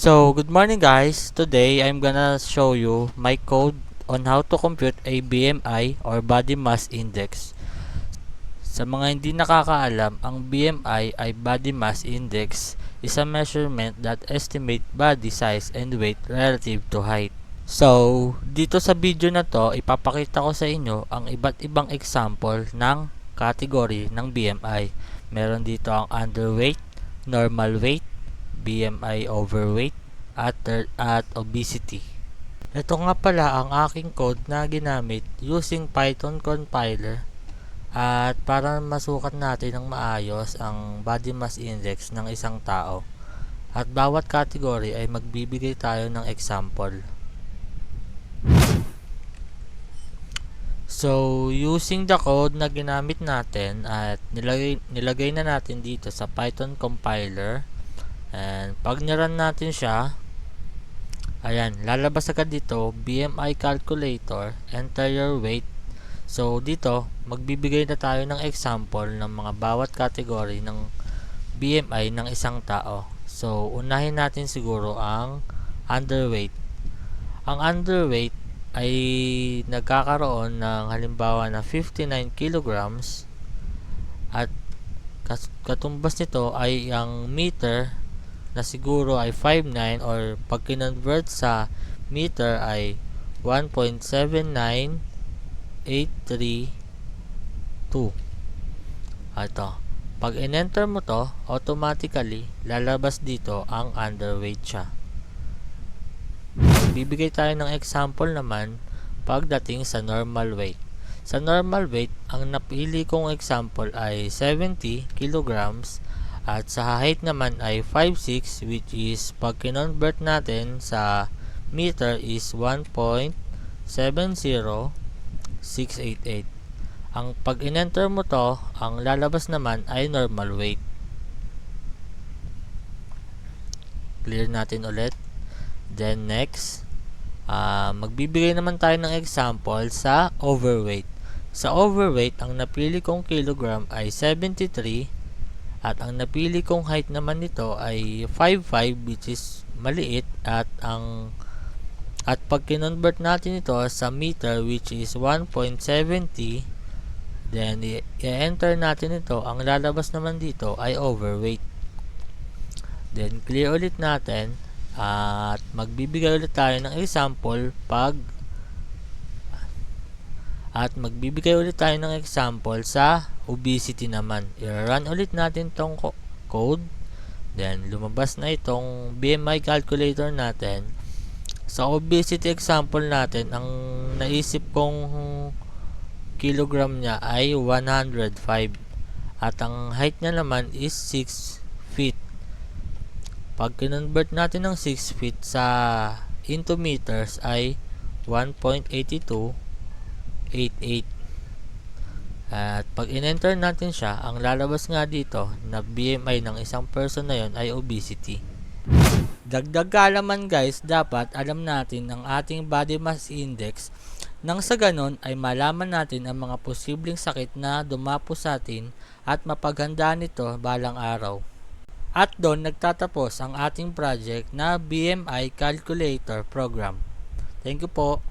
So, good morning guys. Today, I'm gonna show you my code on how to compute a BMI or Body Mass Index. Sa mga hindi nakakaalam, ang BMI ay Body Mass Index is a measurement that estimate body size and weight relative to height. So, dito sa video na to, ipapakita ko sa inyo ang iba't ibang example ng category ng BMI. Meron dito ang underweight, normal weight, BMI overweight, at obesity. Ito nga pala ang aking code na ginamit using Python compiler at para masukat natin ng maayos ang body mass index ng isang tao. At bawat category ay magbibigay tayo ng example. So, using the code na ginamit natin at nilagay na natin dito sa Python compiler. And pag nirun natin siya, ayan, lalabas agad dito, BMI calculator, enter your weight. So, dito, magbibigay na tayo ng example ng mga bawat category ng BMI ng isang tao. So, unahin natin siguro ang underweight. Ang underweight ay nagkakaroon ng halimbawa na 59 kilograms at katumbas nito ay ang meter na siguro ay 5'9" or pag kinonvert sa meter ay 1.79832. Ito. Pag in-enter mo to, automatically lalabas dito ang underweight siya. Bibigay tayo ng example naman pagdating sa normal weight. Sa normal weight, ang napili kong example ay 70 kilograms. At sa height naman ay 5'6", which is pag kinonvert natin sa meter is 1.70688. Ang pag in-enter mo to, ang lalabas naman ay normal weight. Clear natin ulit. Then next, magbibigay naman tayo ng example sa overweight. Sa overweight, ang napili kong kilogram ay 73. At ang napili kong height naman nito ay 5'5", which is maliit, at pag kinonvert natin ito sa meter, which is 1.70, then i-enter natin ito, ang lalabas naman dito ay overweight. Then clear ulit natin at magbibigay ulit tayo ng example sa obesity naman. I-run ulit natin tong code. Then, lumabas na itong BMI calculator natin. Sa obesity example natin, ang naisip kong kilogram niya ay 105. At ang height niya naman is 6 feet. Pag kinonvert natin ng 6 feet into meters ay 1.8288. At pag in-enter natin siya, ang lalabas nga dito na BMI ng isang person na yon ay obesity. Dagdag kaalaman guys, dapat alam natin ang ating body mass index nang sa ganon ay malaman natin ang mga posibleng sakit na dumapo sa atin at mapaghandaan ito balang araw. At doon nagtatapos ang ating project na BMI calculator program. Thank you po.